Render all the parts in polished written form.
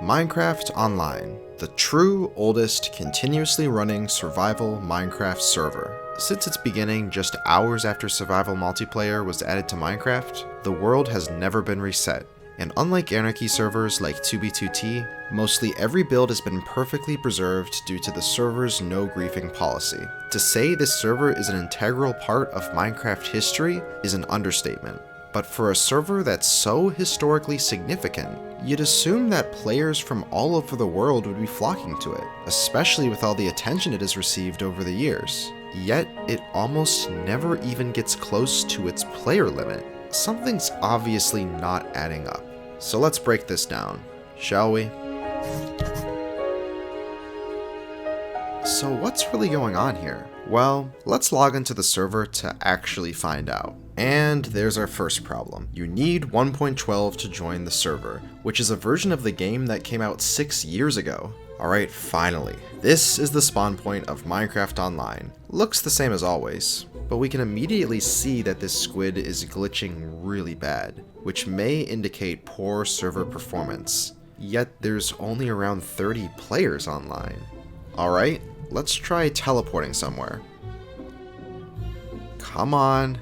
Minecraft Online, the true oldest continuously running survival Minecraft server. Since its beginning just hours after survival multiplayer was added to Minecraft, the world has never been reset. And unlike anarchy servers like 2b2t, mostly every build has been perfectly preserved due to the server's no griefing policy. To say this server is an integral part of Minecraft history is an understatement. But for a server that's so historically significant, you'd assume that players from all over the world would be flocking to it, especially with all the attention it has received over the years. Yet, it almost never even gets close to its player limit. Something's obviously not adding up. So let's break this down, shall we? So what's really going on here? Well, let's log into the server to actually find out. And there's our first problem. You need 1.12 to join the server, which is a version of the game that came out 6 years ago. Alright, finally. This is the spawn point of Minecraft Online. Looks the same as always, but we can immediately see that this squid is glitching really bad, which may indicate poor server performance. Yet there's only around 30 players online. Alright, let's try teleporting somewhere. Come on.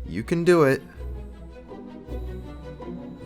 You can do it.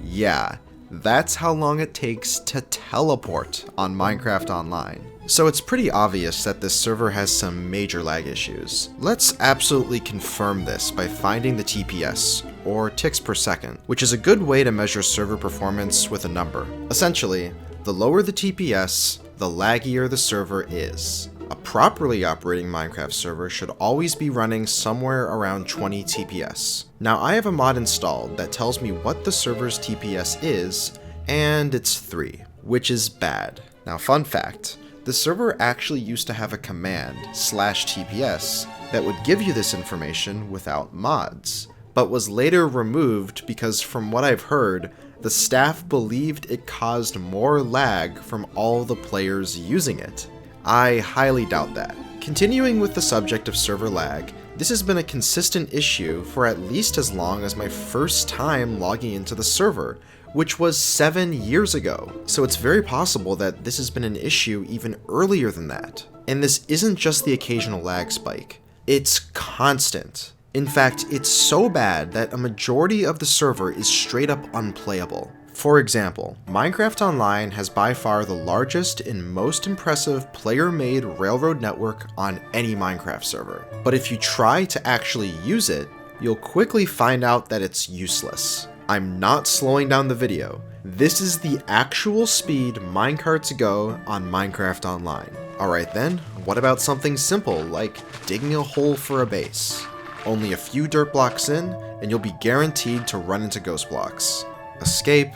Yeah, that's how long it takes to teleport on Minecraft Online. So it's pretty obvious that this server has some major lag issues. Let's absolutely confirm this by finding the TPS, or ticks per second, which is a good way to measure server performance with a number. Essentially, the lower the TPS, the laggier the server is. A properly operating Minecraft server should always be running somewhere around 20 TPS. Now I have a mod installed that tells me what the server's TPS is, and it's 3, which is bad. Now fun fact, the server actually used to have a command, /TPS, that would give you this information without mods, but was later removed because from what I've heard, the staff believed it caused more lag from all the players using it. I highly doubt that. Continuing with the subject of server lag, this has been a consistent issue for at least as long as my first time logging into the server, which was 7 years ago. So it's very possible that this has been an issue even earlier than that. And this isn't just the occasional lag spike, it's constant. In fact, it's so bad that a majority of the server is straight up unplayable. For example, Minecraft Online has by far the largest and most impressive player-made railroad network on any Minecraft server. But if you try to actually use it, you'll quickly find out that it's useless. I'm not slowing down the video. This is the actual speed minecarts go on Minecraft Online. Alright then, what about something simple like digging a hole for a base? Only a few dirt blocks in, and you'll be guaranteed to run into ghost blocks. Escape,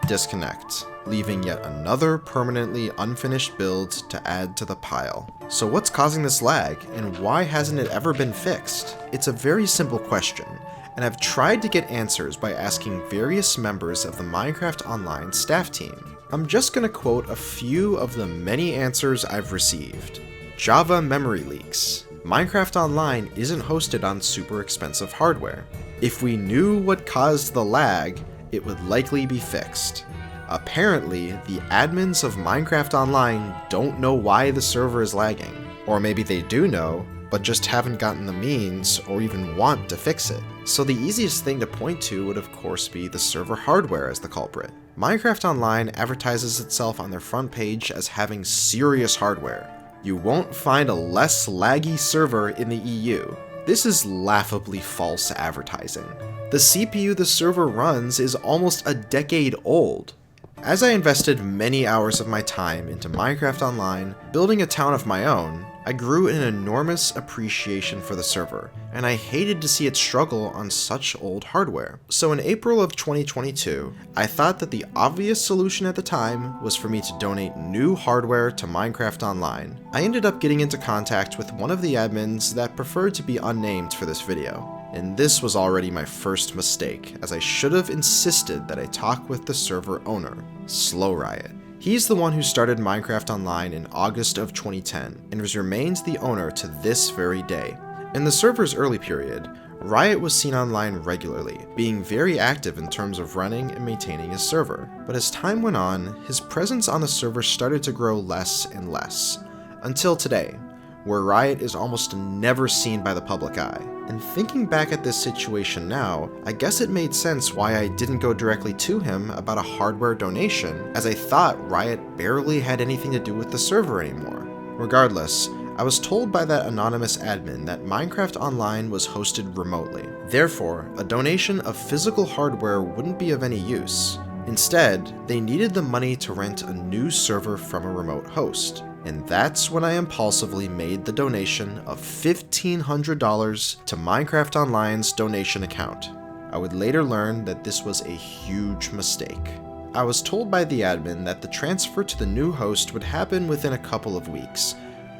disconnect, leaving yet another permanently unfinished build to add to the pile. So what's causing this lag, and why hasn't it ever been fixed? It's a very simple question, and I've tried to get answers by asking various members of the Minecraft Online staff team. I'm just gonna quote a few of the many answers I've received. Java memory leaks. Minecraft Online isn't hosted on super expensive hardware. If we knew what caused the lag, it would likely be fixed. Apparently, the admins of Minecraft Online don't know why the server is lagging. Or maybe they do know, but just haven't gotten the means or even want to fix it. So the easiest thing to point to would of course be the server hardware as the culprit. Minecraft Online advertises itself on their front page as having serious hardware. You won't find a less laggy server in the EU. This is laughably false advertising. The CPU the server runs is almost a decade old. As I invested many hours of my time into Minecraft Online, building a town of my own, I grew an enormous appreciation for the server, and I hated to see it struggle on such old hardware. So in April of 2022, I thought that the obvious solution at the time was for me to donate new hardware to Minecraft Online. I ended up getting into contact with one of the admins that preferred to be unnamed for this video. And this was already my first mistake, as I should have insisted that I talk with the server owner, Slow Riot. He's the one who started Minecraft Online in August of 2010, and has remained the owner to this very day. In the server's early period, Riot was seen online regularly, being very active in terms of running and maintaining his server. But as time went on, his presence on the server started to grow less and less, until today, where Riot is almost never seen by the public eye. And thinking back at this situation now, I guess it made sense why I didn't go directly to him about a hardware donation, as I thought Riot barely had anything to do with the server anymore. Regardless, I was told by that anonymous admin that Minecraft Online was hosted remotely. Therefore, a donation of physical hardware wouldn't be of any use. Instead, they needed the money to rent a new server from a remote host. And that's when I impulsively made the donation of $1,500 to Minecraft Online's donation account. I would later learn that this was a huge mistake. I was told by the admin that the transfer to the new host would happen within a couple of weeks,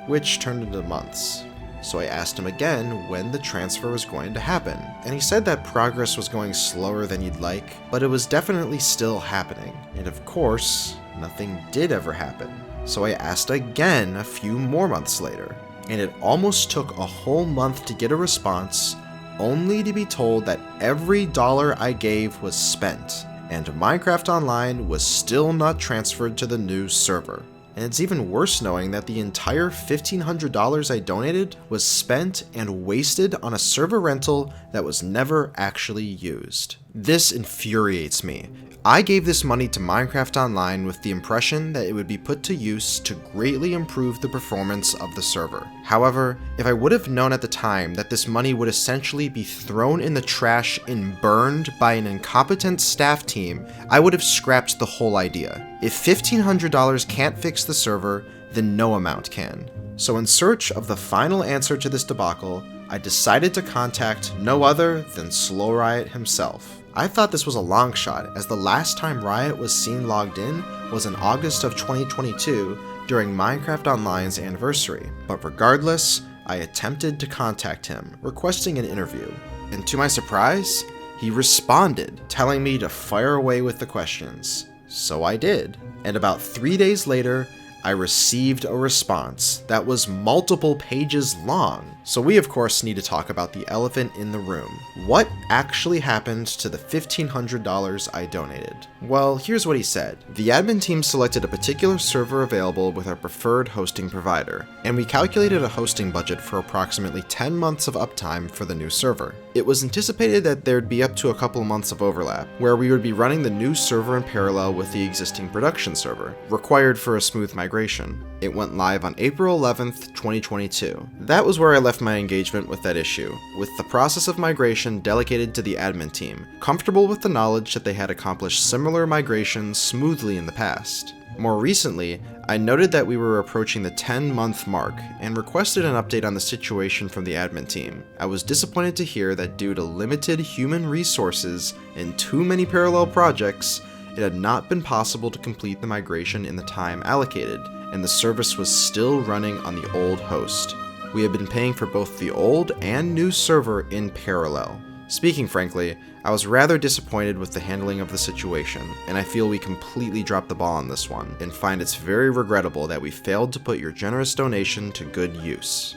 which turned into months. So I asked him again when the transfer was going to happen, and he said that progress was going slower than you'd like, but it was definitely still happening. And of course, nothing did ever happen. So I asked again a few more months later, and it almost took a whole month to get a response, only to be told that every dollar I gave was spent, and Minecraft Online was still not transferred to the new server. And it's even worse knowing that the entire $1,500 I donated was spent and wasted on a server rental that was never actually used. This infuriates me. I gave this money to Minecraft Online with the impression that it would be put to use to greatly improve the performance of the server. However, if I would have known at the time that this money would essentially be thrown in the trash and burned by an incompetent staff team, I would have scrapped the whole idea. If $1,500 can't fix the server, then no amount can. So in search of the final answer to this debacle, I decided to contact no other than Slow Riot himself. I thought this was a long shot, as the last time Riot was seen logged in was in August of 2022 during Minecraft Online's anniversary. But regardless, I attempted to contact him, requesting an interview. And to my surprise, he responded, telling me to fire away with the questions. So I did. And about 3 days later, I received a response that was multiple pages long. So we of course need to talk about the elephant in the room. What actually happened to the $1,500 I donated? Well, here's what he said. The admin team selected a particular server available with our preferred hosting provider, and we calculated a hosting budget for approximately 10 months of uptime for the new server. It was anticipated that there'd be up to a couple months of overlap, where we would be running the new server in parallel with the existing production server, required for a smooth migration. It went live on April 11th, 2022. That was where I left my engagement with that issue, with the process of migration delegated to the admin team, comfortable with the knowledge that they had accomplished similar migrations smoothly in the past. More recently, I noted that we were approaching the 10-month mark and requested an update on the situation from the admin team. I was disappointed to hear that due to limited human resources and too many parallel projects, it had not been possible to complete the migration in the time allocated, and the service was still running on the old host. We have been paying for both the old and new server in parallel. Speaking frankly, I was rather disappointed with the handling of the situation, and I feel we completely dropped the ball on this one, and find it's very regrettable that we failed to put your generous donation to good use.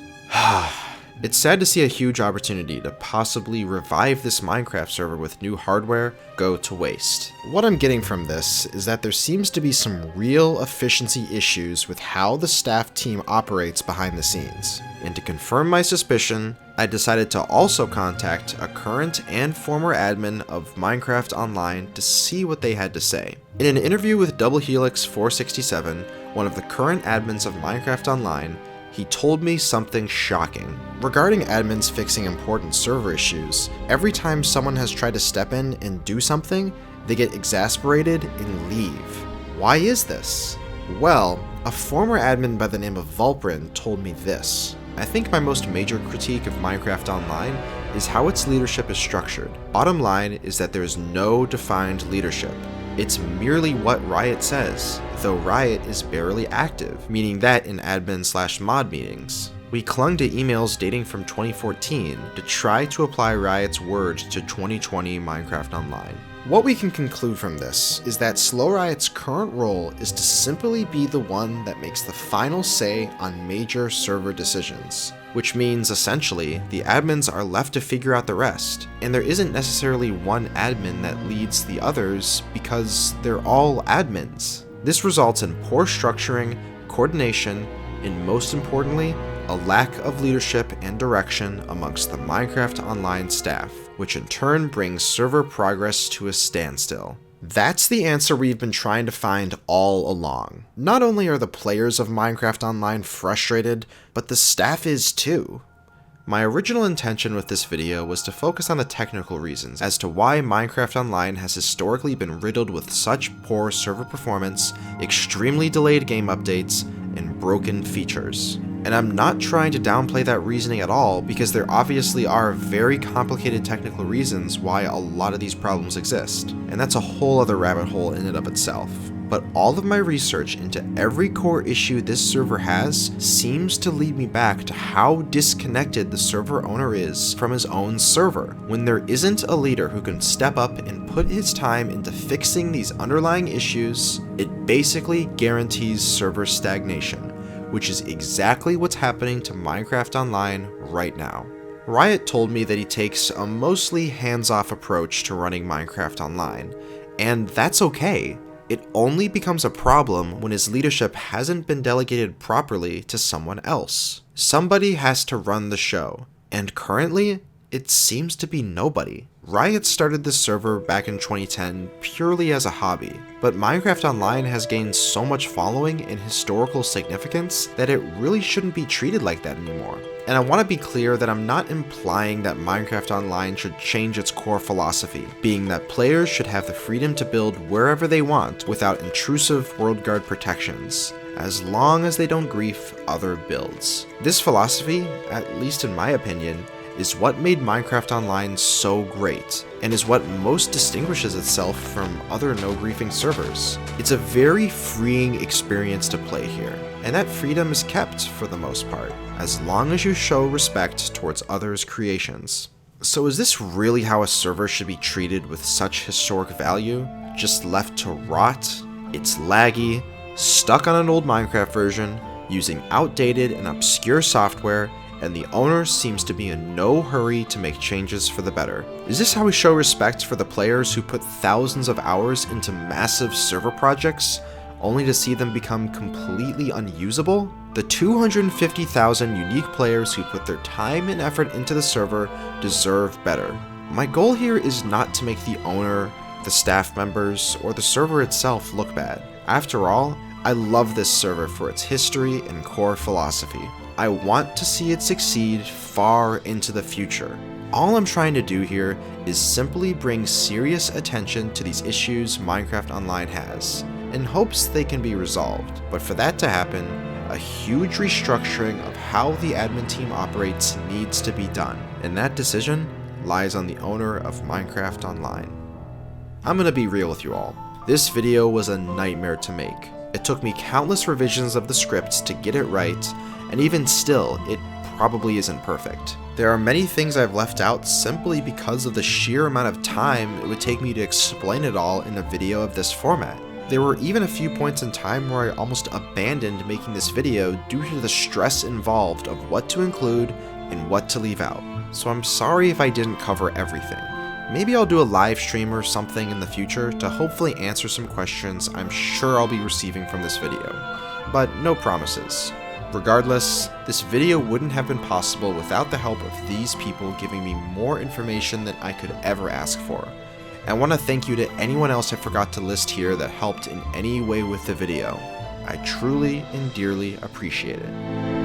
It's sad to see a huge opportunity to possibly revive this Minecraft server with new hardware go to waste. What I'm getting from this is that there seems to be some real efficiency issues with how the staff team operates behind the scenes. And to confirm my suspicion, I decided to also contact a current and former admin of Minecraft Online to see what they had to say. In an interview with Double Helix 467, one of the current admins of Minecraft Online, he told me something shocking. Regarding admins fixing important server issues, every time someone has tried to step in and do something, they get exasperated and leave. Why is this? Well, a former admin by the name of Vulprin told me this. I think my most major critique of Minecraft Online is how its leadership is structured. Bottom line is that there is no defined leadership. It's merely what Riot says, though Riot is barely active, meaning that in admin/mod meetings. We clung to emails dating from 2014 to try to apply Riot's words to 2020 Minecraft Online. What we can conclude from this is that Slow Riot's current role is to simply be the one that makes the final say on major server decisions. which means essentially the admins are left to figure out the rest, and there isn't necessarily one admin that leads the others because they're all admins. This results in poor structuring, coordination, and most importantly, a lack of leadership and direction amongst the Minecraft Online staff, which in turn brings server progress to a standstill. That's the answer we've been trying to find all along. Not only are the players of Minecraft Online frustrated, but the staff is too. My original intention with this video was to focus on the technical reasons as to why Minecraft Online has historically been riddled with such poor server performance, extremely delayed game updates, and broken features. And I'm not trying to downplay that reasoning at all, because there obviously are very complicated technical reasons why a lot of these problems exist, and that's a whole other rabbit hole in and of itself. But all of my research into every core issue this server has seems to lead me back to how disconnected the server owner is from his own server. When there isn't a leader who can step up and put his time into fixing these underlying issues, it basically guarantees server stagnation, which is exactly what's happening to Minecraft Online right now. Riot told me that he takes a mostly hands-off approach to running Minecraft Online, and that's okay. It only becomes a problem when his leadership hasn't been delegated properly to someone else. Somebody has to run the show, and currently, it seems to be nobody. Riot started this server back in 2010 purely as a hobby, but Minecraft Online has gained so much following and historical significance that it really shouldn't be treated like that anymore. And I want to be clear that I'm not implying that Minecraft Online should change its core philosophy, being that players should have the freedom to build wherever they want without intrusive world guard protections, as long as they don't grief other builds. This philosophy, at least in my opinion, is what made Minecraft Online so great, and is what most distinguishes itself from other no-griefing servers. It's a very freeing experience to play here, and that freedom is kept for the most part, as long as you show respect towards others' creations. So is this really how a server should be treated with such historic value? Just left to rot? It's laggy, stuck on an old Minecraft version, using outdated and obscure software, and the owner seems to be in no hurry to make changes for the better. Is this how we show respect for the players who put thousands of hours into massive server projects, only to see them become completely unusable? The 250,000 unique players who put their time and effort into the server deserve better. My goal here is not to make the owner, the staff members, or the server itself look bad. After all, I love this server for its history and core philosophy. I want to see it succeed far into the future. All I'm trying to do here is simply bring serious attention to these issues Minecraft Online has, in hopes they can be resolved. But for that to happen, a huge restructuring of how the admin team operates needs to be done, and that decision lies on the owner of Minecraft Online. I'm gonna be real with you all. This video was a nightmare to make. It took me countless revisions of the scripts to get it right, and even still, it probably isn't perfect. There are many things I've left out simply because of the sheer amount of time it would take me to explain it all in a video of this format. There were even a few points in time where I almost abandoned making this video due to the stress involved of what to include and what to leave out. So I'm sorry if I didn't cover everything. Maybe I'll do a live stream or something in the future to hopefully answer some questions I'm sure I'll be receiving from this video. But no promises. Regardless, this video wouldn't have been possible without the help of these people giving me more information than I could ever ask for. I want to thank you to anyone else I forgot to list here that helped in any way with the video. I truly and dearly appreciate it.